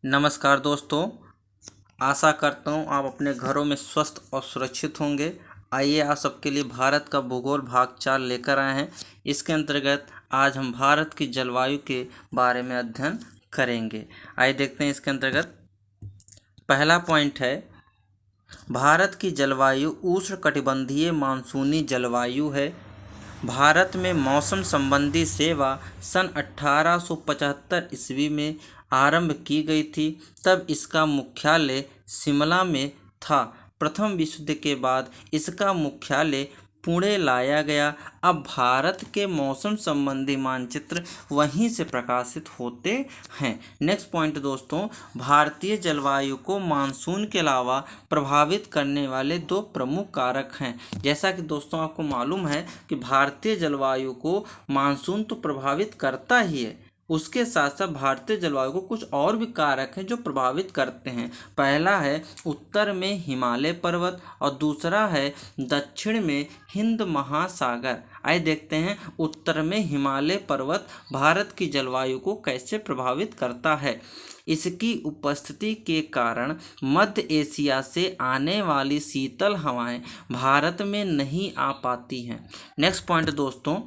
नमस्कार दोस्तों, आशा करता हूँ आप अपने घरों में स्वस्थ और सुरक्षित होंगे। आइए आप सबके लिए भारत का भूगोल भाग 4 लेकर आए हैं। इसके अंतर्गत आज हम भारत की जलवायु के बारे में अध्ययन करेंगे। आइए देखते हैं इसके अंतर्गत पहला पॉइंट है, भारत की जलवायु उष्णकटिबंधीय मानसूनी जलवायु है। भारत में मौसम संबंधी सेवा सन 1875 ईस्वी में आरंभ की गई थी। तब इसका मुख्यालय शिमला में था। प्रथम विश्व युद्ध के बाद इसका मुख्यालय पुणे लाया गया। अब भारत के मौसम संबंधी मानचित्र वहीं से प्रकाशित होते हैं। नेक्स्ट पॉइंट दोस्तों, भारतीय जलवायु को मानसून के अलावा प्रभावित करने वाले दो प्रमुख कारक हैं। जैसा कि दोस्तों आपको मालूम है कि भारतीय जलवायु को मानसून तो प्रभावित करता ही है, उसके साथ साथ भारतीय जलवायु को कुछ और भी कारक हैं जो प्रभावित करते हैं। पहला है उत्तर में हिमालय पर्वत और दूसरा है दक्षिण में हिंद महासागर। आइए देखते हैं उत्तर में हिमालय पर्वत भारत की जलवायु को कैसे प्रभावित करता है। इसकी उपस्थिति के कारण मध्य एशिया से आने वाली शीतल हवाएं भारत में नहीं आ पाती हैं। नेक्स्ट पॉइंट दोस्तों,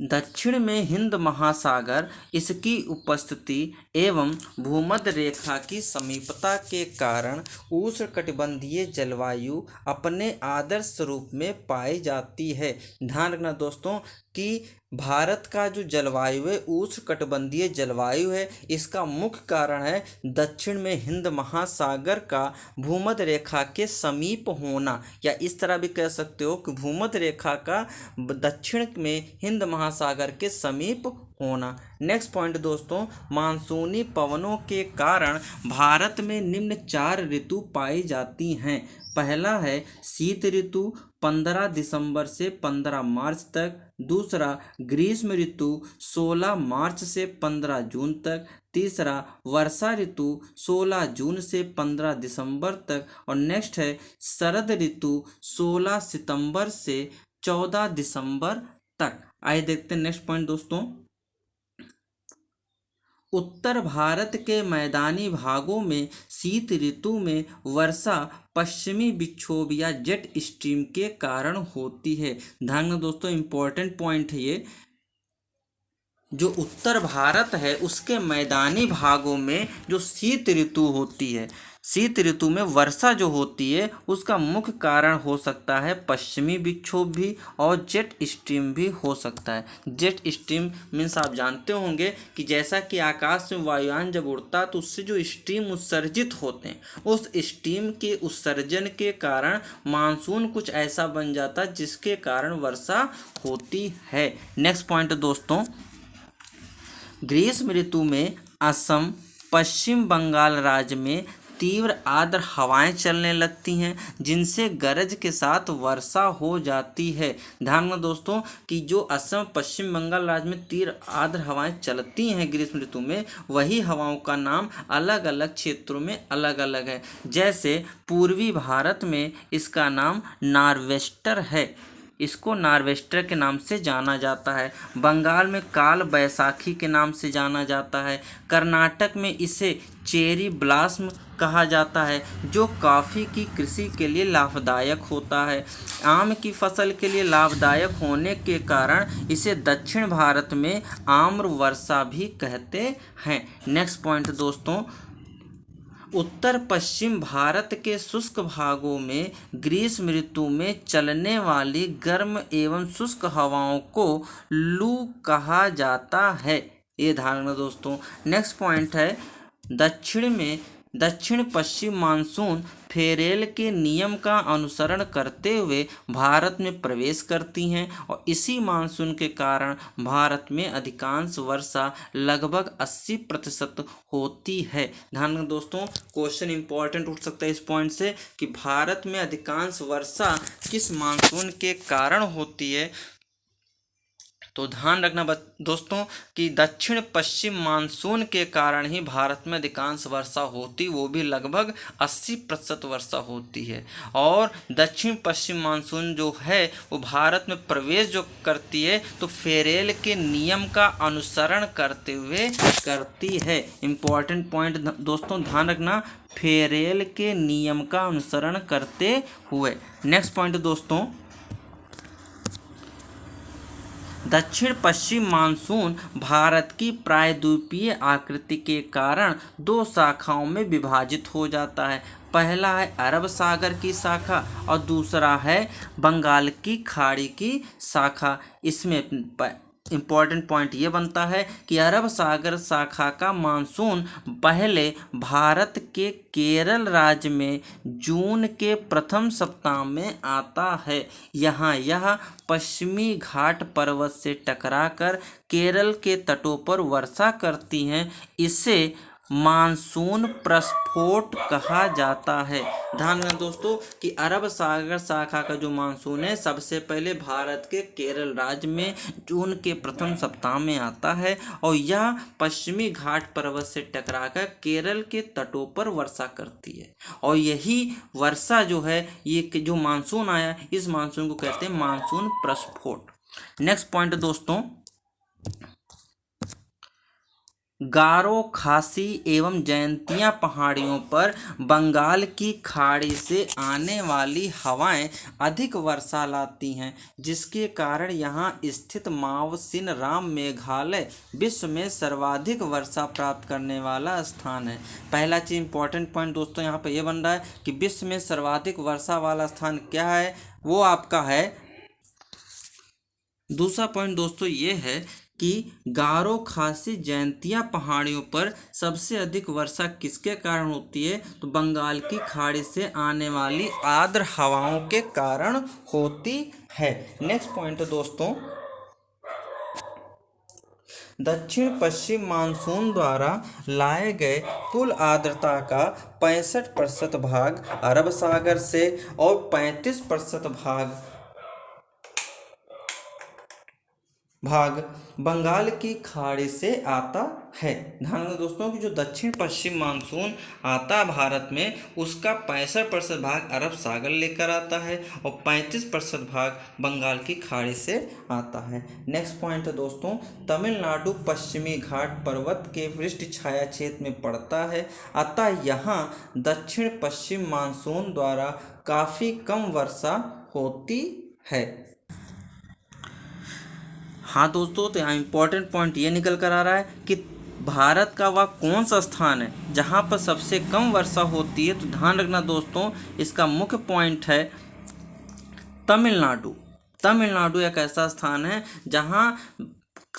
दक्षिण में हिंद महासागर, इसकी उपस्थिति एवं भूमध्य रेखा की समीपता के कारण उष्णकटिबंधीय जलवायु अपने आदर्श रूप में पाई जाती है। ध्यान रखना दोस्तों कि भारत का जो जलवायु है उष्णकटिबंधीय जलवायु है। इसका मुख्य कारण है दक्षिण में हिंद महासागर का भूमध्य रेखा के समीप होना, या इस तरह भी कह सकते हो कि भूमध्य रेखा का दक्षिण में हिंद महासागर के समीप होना। नेक्स्ट पॉइंट दोस्तों, मानसूनी पवनों के कारण भारत में निम्न 4 ऋतु पाई जाती हैं। पहला है शीत ऋतु 15 दिसंबर से 15 मार्च तक। दूसरा ग्रीष्म ऋतु 16 मार्च से 15 जून तक। तीसरा वर्षा ऋतु 16 जून से 15 दिसंबर तक। और नेक्स्ट है शरद ऋतु 16 सितंबर से 14 दिसंबर तक। आइए देखते हैं नेक्स्ट पॉइंट दोस्तों, उत्तर भारत के मैदानी भागों में शीत ऋतु में वर्षा पश्चिमी विक्षोभ या जेट स्ट्रीम के कारण होती है। ध्यान रखना दोस्तों, इंपॉर्टेंट पॉइंट है ये। जो उत्तर भारत है उसके मैदानी भागों में जो शीत ऋतु होती है, शीत ऋतु में वर्षा जो होती है उसका मुख्य कारण हो सकता है पश्चिमी विक्षोभ भी और जेट स्ट्रीम भी हो सकता है। जेट स्ट्रीम मीन्स आप जानते होंगे कि जैसा कि आकाश में वायुयान जब उड़ता तो उससे जो स्ट्रीम उत्सर्जित होते हैं, उस स्ट्रीम के उत्सर्जन के कारण मानसून कुछ ऐसा बन जाता है जिसके कारण वर्षा होती है। नेक्स्ट पॉइंट दोस्तों, ग्रीष्म ऋतु में असम पश्चिम बंगाल राज्य में तीव्र आर्द्र हवाएं चलने लगती हैं जिनसे गरज के साथ वर्षा हो जाती है। ध्यान रखना दोस्तों कि जो असम पश्चिम बंगाल राज्य में तीव्र आर्द्र हवाएं चलती हैं ग्रीष्म ऋतु में, वही हवाओं का नाम अलग अलग क्षेत्रों में अलग अलग है। जैसे पूर्वी भारत में इसका नाम नॉर्वेस्टर है, इसको नॉर्वेस्टर के नाम से जाना जाता है। बंगाल में काल बैसाखी के नाम से जाना जाता है। कर्नाटक में इसे चेरी ब्लॉसम कहा जाता है जो कॉफ़ी की कृषि के लिए लाभदायक होता है। आम की फसल के लिए लाभदायक होने के कारण इसे दक्षिण भारत में आम्र वर्षा भी कहते हैं। नेक्स्ट पॉइंट दोस्तों, उत्तर पश्चिम भारत के शुष्क भागों में ग्रीष्म ऋतु में चलने वाली गर्म एवं शुष्क हवाओं को लू कहा जाता है। ये ध्यान रखना दोस्तों। नेक्स्ट पॉइंट है, दक्षिण पश्चिम मानसून फेरेल के नियम का अनुसरण करते हुए भारत में प्रवेश करती हैं और इसी मानसून के कारण भारत में अधिकांश वर्षा लगभग 80% होती है। ध्यान रखना दोस्तों, क्वेश्चन इंपॉर्टेंट उठ सकता है इस पॉइंट से कि भारत में अधिकांश वर्षा किस मानसून के कारण होती है। तो ध्यान रखना दोस्तों कि दक्षिण पश्चिम मानसून के कारण ही भारत में अधिकांश वर्षा होती, वो भी लगभग 80% वर्षा होती है। और दक्षिण पश्चिम मानसून जो है वो भारत में प्रवेश जो करती है तो फेरेल के नियम का अनुसरण करते हुए करती है। इम्पॉर्टेंट पॉइंट दोस्तों ध्यान रखना, फेरेल के नियम का अनुसरण करते हुए। नेक्स्ट पॉइंट दोस्तों, दक्षिण पश्चिम मानसून भारत की प्रायद्वीपीय आकृति के कारण दो शाखाओं में विभाजित हो जाता है। पहला है अरब सागर की शाखा और दूसरा है बंगाल की खाड़ी की शाखा। इसमें इम्पॉर्टेंट पॉइंट ये बनता है कि अरब सागर शाखा का मानसून पहले भारत के केरल राज्य में जून के प्रथम सप्ताह में आता है। यहाँ यह पश्चिमी घाट पर्वत से टकराकर केरल के तटों पर वर्षा करती हैं। इसे मानसून प्रस्फोट कहा जाता है। ध्यान रखना दोस्तों कि अरब सागर शाखा का जो मानसून है सबसे पहले भारत के केरल राज्य में जून के प्रथम सप्ताह में आता है और यह पश्चिमी घाट पर्वत से टकराकर केरल के तटों पर वर्षा करती है। और यही वर्षा जो है, ये जो मानसून आया, इस मानसून को कहते हैं मानसून प्रस्फोट। नेक्स्ट पॉइंट दोस्तों, गारो, खासी एवं जयंतिया पहाड़ियों पर बंगाल की खाड़ी से आने वाली हवाएं अधिक वर्षा लाती हैं, जिसके कारण यहां स्थित मावसिनराम मेघालय विश्व में सर्वाधिक वर्षा प्राप्त करने वाला स्थान है। पहला चीज इंपॉर्टेंट पॉइंट दोस्तों यहाँ पे ये बन रहा है कि विश्व में सर्वाधिक वर्षा वाला स्थान क्या है, वो आपका है। दूसरा पॉइंट दोस्तों ये है कि गारो, खासी, जयंतिया पहाड़ियों पर सबसे अधिक वर्षा किसके कारण होती है, तो बंगाल की खाड़ी से आने वाली आर्द्र हवाओं के कारण होती है। नेक्स्ट पॉइंट दोस्तों, दक्षिण पश्चिम मानसून द्वारा लाए गए कुल आर्द्रता का 65% भाग अरब सागर से और 35% भाग बंगाल की खाड़ी से आता है। ध्यान रखना दोस्तों कि जो दक्षिण पश्चिम मानसून आता है भारत में, उसका 65% भाग अरब सागर लेकर आता है और 35% भाग बंगाल की खाड़ी से आता है। नेक्स्ट पॉइंट है दोस्तों, तमिलनाडु पश्चिमी घाट पर्वत के वृष्टि छाया क्षेत्र में पड़ता है, अतः यहाँ दक्षिण पश्चिम मानसून द्वारा काफ़ी कम वर्षा होती है। हाँ दोस्तों, तो यहाँ इम्पोर्टेंट पॉइंट ये निकल कर आ रहा है कि भारत का वह कौन सा स्थान है जहाँ पर सबसे कम वर्षा होती है। तो ध्यान रखना दोस्तों, इसका मुख्य पॉइंट है तमिलनाडु। तमिलनाडु एक ऐसा स्थान है जहाँ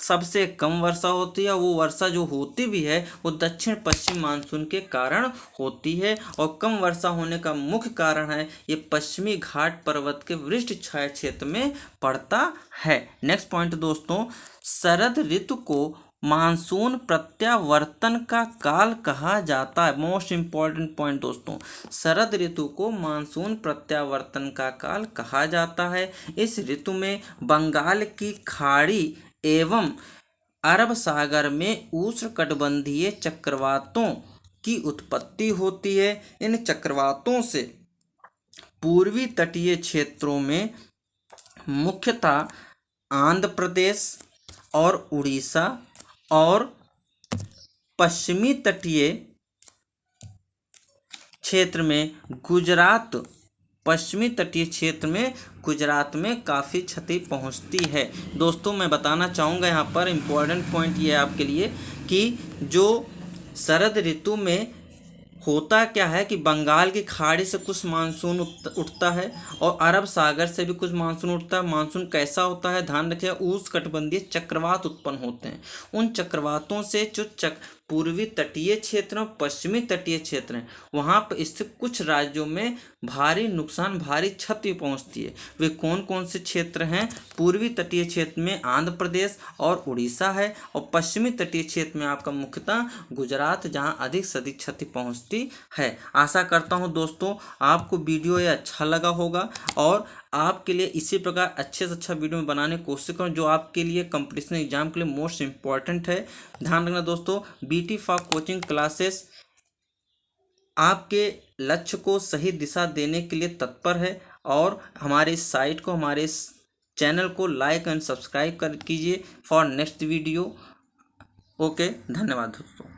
सबसे कम वर्षा होती है। वो वर्षा जो होती भी है वो दक्षिण पश्चिम मानसून के कारण होती है और कम वर्षा होने का मुख्य कारण है ये पश्चिमी घाट पर्वत के वृष्टि छाया क्षेत्र में पड़ता है। नेक्स्ट पॉइंट दोस्तों, शरद ऋतु को मानसून प्रत्यावर्तन का काल कहा जाता है। मोस्ट इम्पॉर्टेंट पॉइंट दोस्तों, शरद ऋतु को मानसून प्रत्यावर्तन का काल कहा जाता है। इस ऋतु में बंगाल की खाड़ी एवं अरब सागर में उष्णकटिबंधीय चक्रवातों की उत्पत्ति होती है। इन चक्रवातों से पूर्वी तटीय क्षेत्रों में मुख्यतः आंध्र प्रदेश और उड़ीसा और पश्चिमी तटीय क्षेत्र में गुजरात, पश्चिमी तटीय क्षेत्र में गुजरात में काफ़ी क्षति पहुंचती है। दोस्तों मैं बताना चाहूँगा यहाँ पर इम्पोर्टेंट पॉइंट ये है आपके लिए कि जो शरद ऋतु में होता क्या है कि बंगाल की खाड़ी से कुछ मानसून उठता है और अरब सागर से भी कुछ मानसून उठता है। मानसून कैसा होता है, ध्यान रखिए, उष्णकटिबंधीय चक्रवात उत्पन्न होते हैं। उन चक्रवातों से जो पूर्वी तटीय क्षेत्र और पश्चिमी तटीय क्षेत्र हैं वहाँ पर स्थित कुछ राज्यों में भारी नुकसान, भारी क्षति पहुंचती है। वे कौन कौन से क्षेत्र हैं? पूर्वी तटीय क्षेत्र में आंध्र प्रदेश और उड़ीसा है, और पश्चिमी तटीय क्षेत्र में आपका मुख्यतः गुजरात, जहां अधिक से अधिक क्षति पहुंचती है। आशा करता हूं दोस्तों आपको वीडियो ये अच्छा लगा होगा, और आपके लिए इसी प्रकार अच्छे से अच्छा वीडियो में बनाने की कोशिश करूँ जो आपके लिए कंपटीशन एग्जाम के लिए मोस्ट इम्पॉर्टेंट है। ध्यान रखना दोस्तों, BT फॉर कोचिंग क्लासेस आपके लक्ष्य को सही दिशा देने के लिए तत्पर है, और हमारे इस साइट को, हमारे इस चैनल को लाइक एंड सब्सक्राइब कर कीजिए फॉर नेक्स्ट वीडियो। ओके, धन्यवाद दोस्तों।